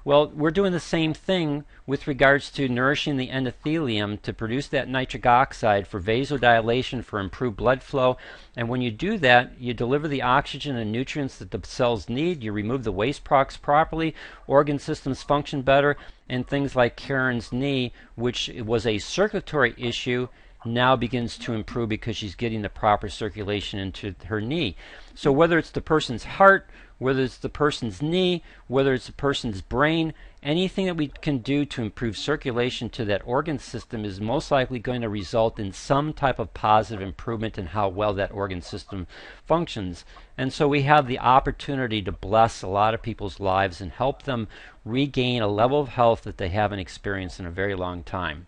Well, we're doing the same thing with regards to nourishing the endothelium to produce that nitric oxide for vasodilation, for improved blood flow. And when you do that, you deliver the oxygen and nutrients that the cells need, you remove the waste products properly, organ systems function better, and things like Karen's knee, which was a circulatory issue, now begins to improve because she's getting the proper circulation into her knee. So whether it's the person's heart, whether it's the person's knee, whether it's the person's brain, anything that we can do to improve circulation to that organ system is most likely going to result in some type of positive improvement in how well that organ system functions. And so we have the opportunity to bless a lot of people's lives and help them regain a level of health that they haven't experienced in a very long time.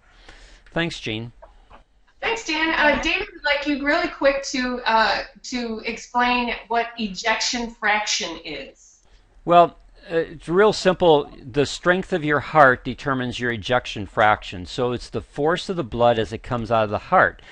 Thanks, Jean. Thanks, Dan. David would like you really quick to explain what ejection fraction is. Well, it's real simple. The strength of your heart determines your ejection fraction. So it's the force of the blood as it comes out of the heart.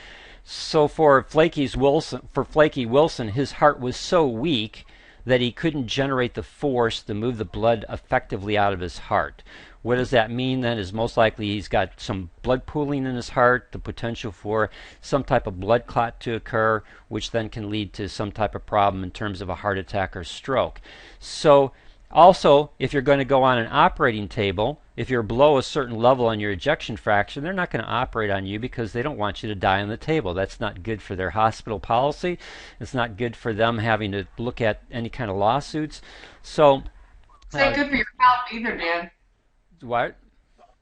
So for Flakey Wilson, his heart was so weak that he couldn't generate the force to move the blood effectively out of his heart. What does that mean then is most likely he's got some blood pooling in his heart, the potential for some type of blood clot to occur, which then can lead to some type of problem in terms of a heart attack or stroke. So also, if you're going to go on an operating table, if you're below a certain level on your ejection fraction, they're not going to operate on you because they don't want you to die on the table. That's not good for their hospital policy. It's not good for them having to look at any kind of lawsuits. So it's not good for your health either, Dan. What?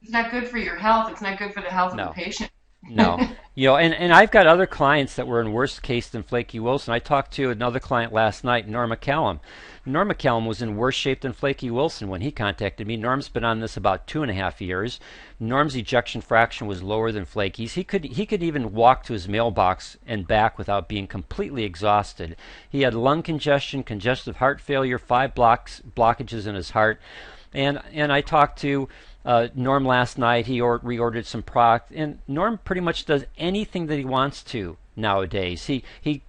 It's not good for your health. It's not good for the health of the patient. No. You know, and I've got other clients that were in worse case than Flakey Wilson. I talked to another client last night, Norm McCallum. Norm McCallum was in worse shape than Flakey Wilson when he contacted me. Norm's been on this about 2.5 years. Norm's ejection fraction was lower than Flakey's. He could even walk to his mailbox and back without being completely exhausted. He had lung congestion, congestive heart failure, 5 blockages in his heart. And I talked to Norm last night. He reordered some product, and Norm pretty much does anything that he wants to nowadays. He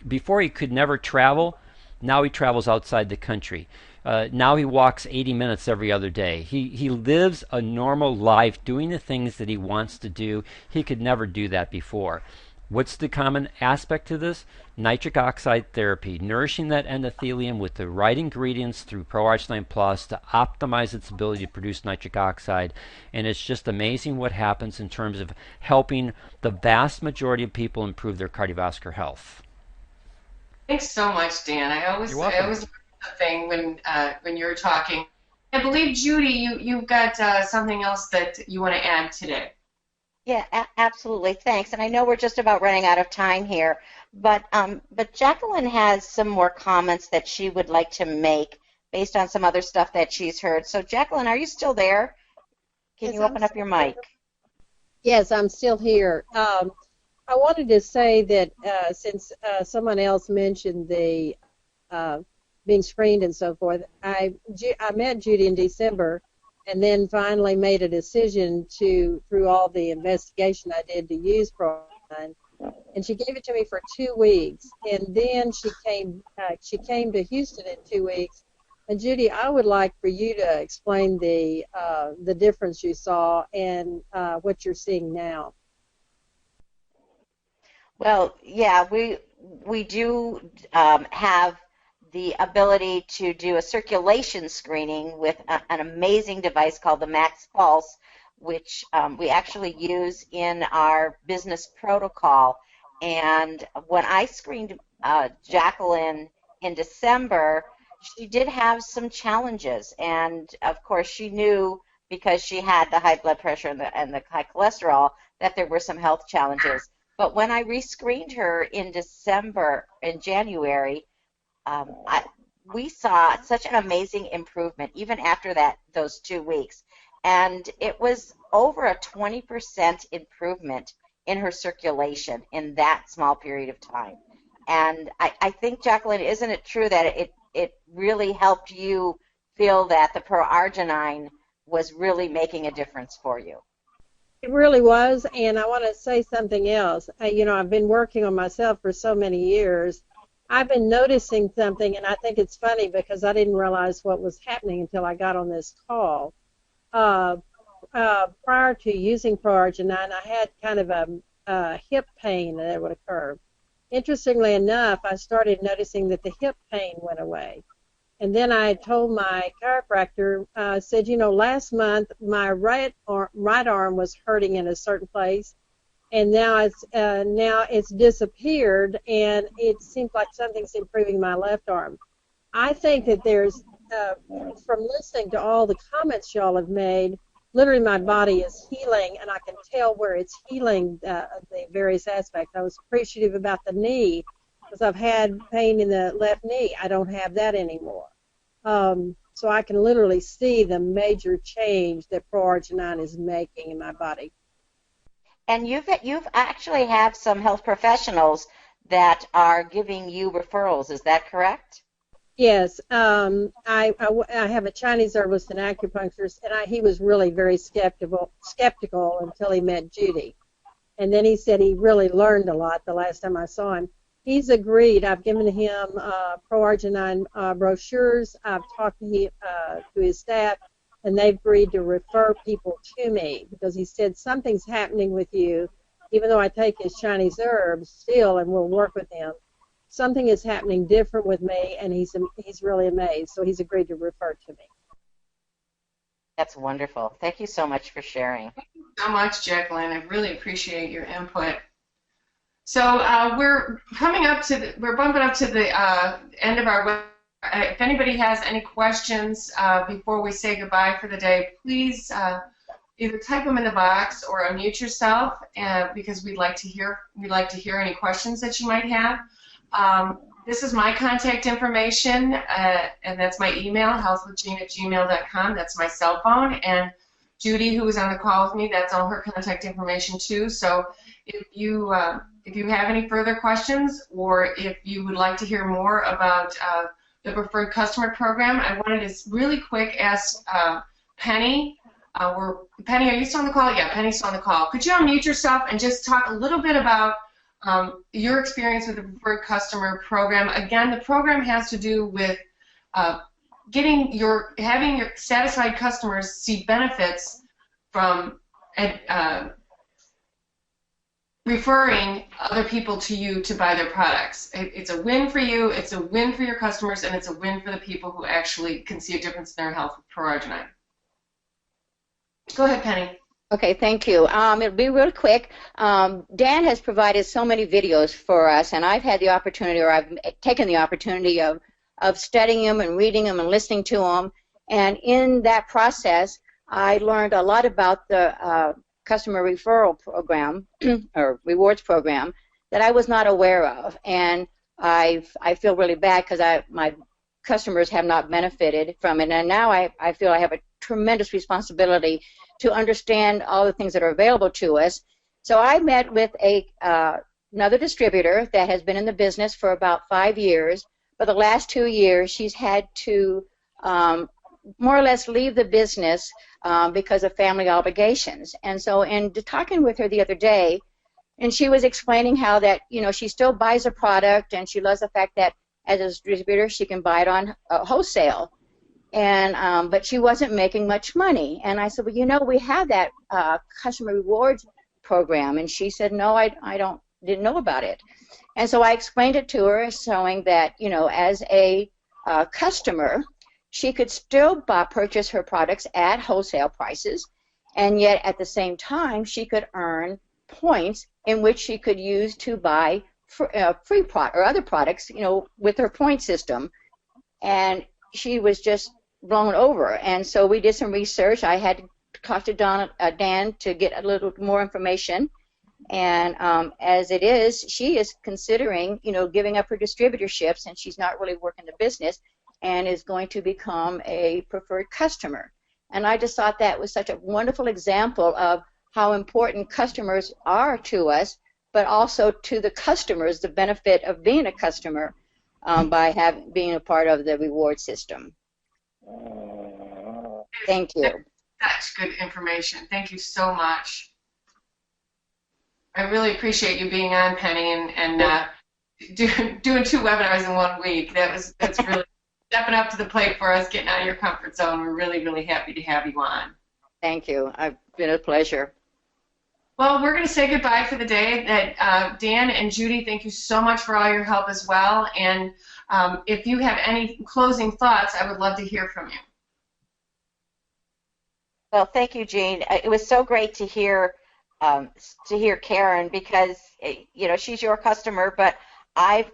before he could never travel. Now he travels outside the country. Now he walks 80 minutes every other day. He lives a normal life doing the things that he wants to do. He could never do that before. What's the common aspect to this? Nitric oxide therapy, nourishing that endothelium with the right ingredients through ProArgi9 Plus to optimize its ability to produce nitric oxide. And it's just amazing what happens in terms of helping the vast majority of people improve their cardiovascular health. Thanks so much, Dan. I always learn the thing when you're talking. I believe, Judy, you've got something else that you want to add today. Yeah, absolutely. Thanks. And I know we're just about running out of time here, but Jackalyn has some more comments that she would like to make based on some other stuff that she's heard. So, Jackalyn, are you still there? Can you open up your mic? Yes, I'm still here. I wanted to say that since someone else mentioned the being screened and so forth, I met Judy in December, and then finally made a decision to, through all the investigation I did, to use ProArgi9. And she gave it to me for 2 weeks, and then she came to Houston in 2 weeks. And Judy, I would like for you to explain the difference you saw and what you're seeing now. Well, yeah, we do have the ability to do a circulation screening with an amazing device called the Max Pulse, which we actually use in our business protocol. And when I screened Jackalyn in December, she did have some challenges. And of course, she knew, because she had the high blood pressure and the high cholesterol, that there were some health challenges. But when I rescreened her in January, we saw such an amazing improvement, even after those 2 weeks. And it was over a 20% improvement in her circulation in that small period of time. And I think, Jackalyn, isn't it true that it really helped you feel that the ProArgi9 was really making a difference for you? It really was, and I want to say something else. I've been working on myself for so many years. I've been noticing something, and I think it's funny because I didn't realize what was happening until I got on this call. Prior to using ProArgi9, I had kind of a hip pain that would occur. Interestingly enough, I started noticing that the hip pain went away. And then I told my chiropractor, said, last month my right arm was hurting in a certain place, and now it's disappeared, and it seems like something's improving my left arm. I think that there's, from listening to all the comments y'all have made, literally my body is healing, and I can tell where it's healing the various aspects. I was appreciative about the knee because I've had pain in the left knee. I don't have that anymore. So I can literally see the major change that ProArgi9 is making in my body. And you've actually have some health professionals that are giving you referrals. Is that correct? Yes. I have a Chinese herbalist and acupuncturist, and he was really very skeptical until he met Judy. And then he said he really learned a lot the last time I saw him. He's agreed. I've given him ProArgi9 brochures. I've talked to his staff, and they've agreed to refer people to me because he said something's happening with you, even though I take his Chinese herbs still and will work with him. Something is happening different with me, and he's really amazed. So he's agreed to refer to me. That's wonderful. Thank you so much for sharing. Thank you so much, Jackalyn. I really appreciate your input. So we're bumping up to the end of our web. If anybody has any questions before we say goodbye for the day, please either type them in the box or unmute yourself, because we'd like to hear any questions that you might have. This is my contact information, and that's my email, healthwithjean@gmail.com. That's my cell phone, and Judy, who was on the call with me, that's all her contact information too. So if you have any further questions, or if you would like to hear more about the Preferred Customer Program, I wanted to really quick ask Penny. Penny, are you still on the call? Yeah, Penny's still on the call. Could you unmute yourself and just talk a little bit about your experience with the Preferred Customer Program? Again, the program has to do with having your satisfied customers see benefits from referring other people to you to buy their products. It's a win for you, it's a win for your customers, and it's a win for the people who actually can see a difference in their health with ProArgi9. Go ahead, Penny. Okay, thank you. It'll be real quick. Dan has provided so many videos for us, and I've had the opportunity, or I've taken the opportunity of studying them and reading them and listening to them. And in that process, I learned a lot about the customer referral program or rewards program that I was not aware of, and I feel really bad because my customers have not benefited from it, and now I feel I have a tremendous responsibility to understand all the things that are available to us. So I met with another distributor that has been in the business for about 5 years. For the last 2 years, she's had to more or less leave the business because of family obligations. And so in talking with her the other day, and she was explaining how that, she still buys a product, and she loves the fact that as a distributor she can buy it on wholesale. And but she wasn't making much money. And I said, well, we have that customer rewards program. And she said, no, I didn't know about it. And so I explained it to her, showing that, as a customer, she could still purchase her products at wholesale prices, and yet at the same time she could earn points in which she could use to buy free product or other products, with her point system. And she was just blown over. And so we did some research. I had to talk to Dan to get a little more information. And as it is, she is considering, giving up her distributorships, and she's not really working the business, and is going to become a preferred customer. And I just thought that was such a wonderful example of how important customers are to us, but also to the customers, the benefit of being a customer by being a part of the reward system. Thank you. That's good information. Thank you so much. I really appreciate you being on, Penny, and doing 2 webinars in 1 week. That's really stepping up to the plate for us, getting out of your comfort zone. We're really, really happy to have you on. Thank you. It's been a pleasure. Well, we're going to say goodbye for the day. Dan and Judy, thank you so much for all your help as well. And if you have any closing thoughts, I would love to hear from you. Well, thank you, Jean. It was so great to hear Karen, because she's your customer, but I've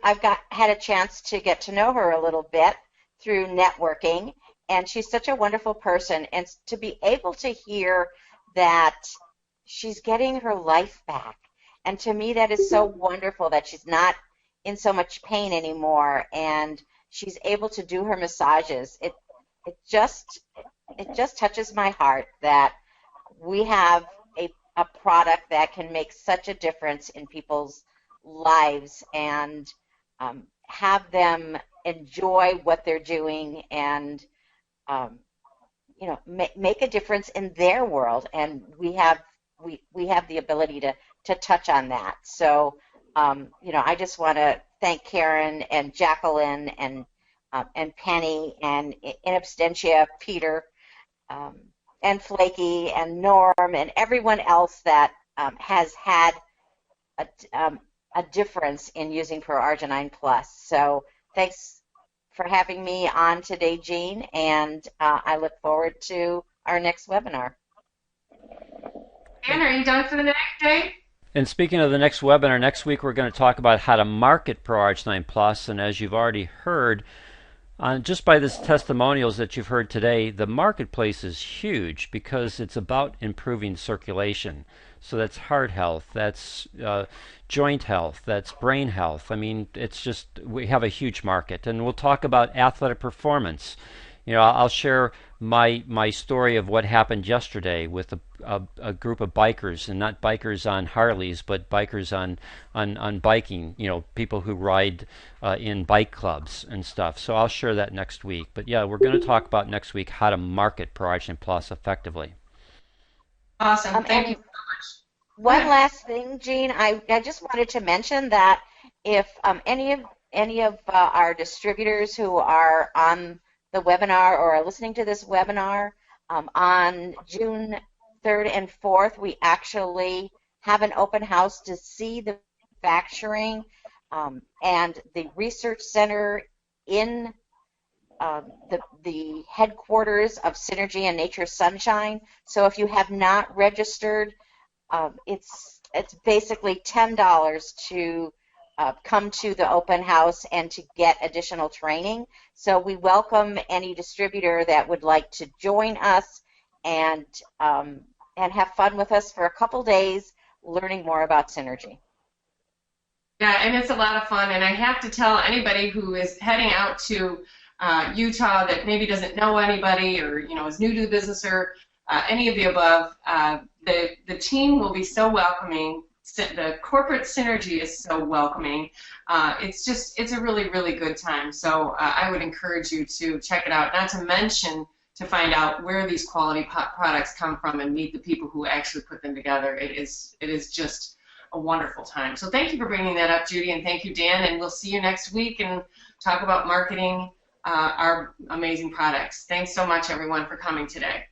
had a chance to get to know her a little bit through networking, and she's such a wonderful person. And to be able to hear that she's getting her life back, and to me that is so wonderful, that she's not in so much pain anymore, and she's able to do her massages. It just touches my heart that we have a product that can make such a difference in people's lives, and have them enjoy what they're doing, and make a difference in their world. And we have the ability to touch on that. So I just want to thank Karen and Jackalyn and Penny and in absentia Peter, and Flakey and Norm and everyone else that has had a difference in using ProArgi9 Plus. So thanks for having me on today, Jean, and I look forward to our next webinar. Dan, are you done for the next day? And speaking of the next webinar, next week we're going to talk about how to market ProArgi9 Plus, and as you've already heard, just by the testimonials that you've heard today, the marketplace is huge because it's about improving circulation. So that's heart health, that's joint health, that's brain health. I mean, it's just, we have a huge market. And we'll talk about athletic performance. I'll share my story of what happened yesterday with a group of bikers, and not bikers on Harleys, but bikers on biking, people who ride in bike clubs and stuff. So I'll share that next week. But yeah, we're going to talk about next week how to market ProArgi9 Plus effectively. Awesome. Thank you so much. One last thing, Jean, I just wanted to mention that if any of our distributors who are on the webinar or are listening to this webinar, on June 3rd and 4th, we actually have an open house to see the manufacturing and the research center in the headquarters of Synergy and Nature Sunshine. So if you have not registered, it's basically $10 to come to the open house and to get additional training. So we welcome any distributor that would like to join us and have fun with us for a couple days learning more about Synergy. Yeah, and it's a lot of fun. And I have to tell anybody who is heading out to Utah that maybe doesn't know anybody or is new to the business or any of the above, the team will be so welcoming. The corporate Synergy is so welcoming. It's a really, really good time. So I would encourage you to check it out. Not to mention to find out where these quality products come from and meet the people who actually put them together. It is just a wonderful time. So thank you for bringing that up, Judy, and thank you, Dan, and we'll see you next week and talk about marketing our amazing products. Thanks so much, everyone, for coming today.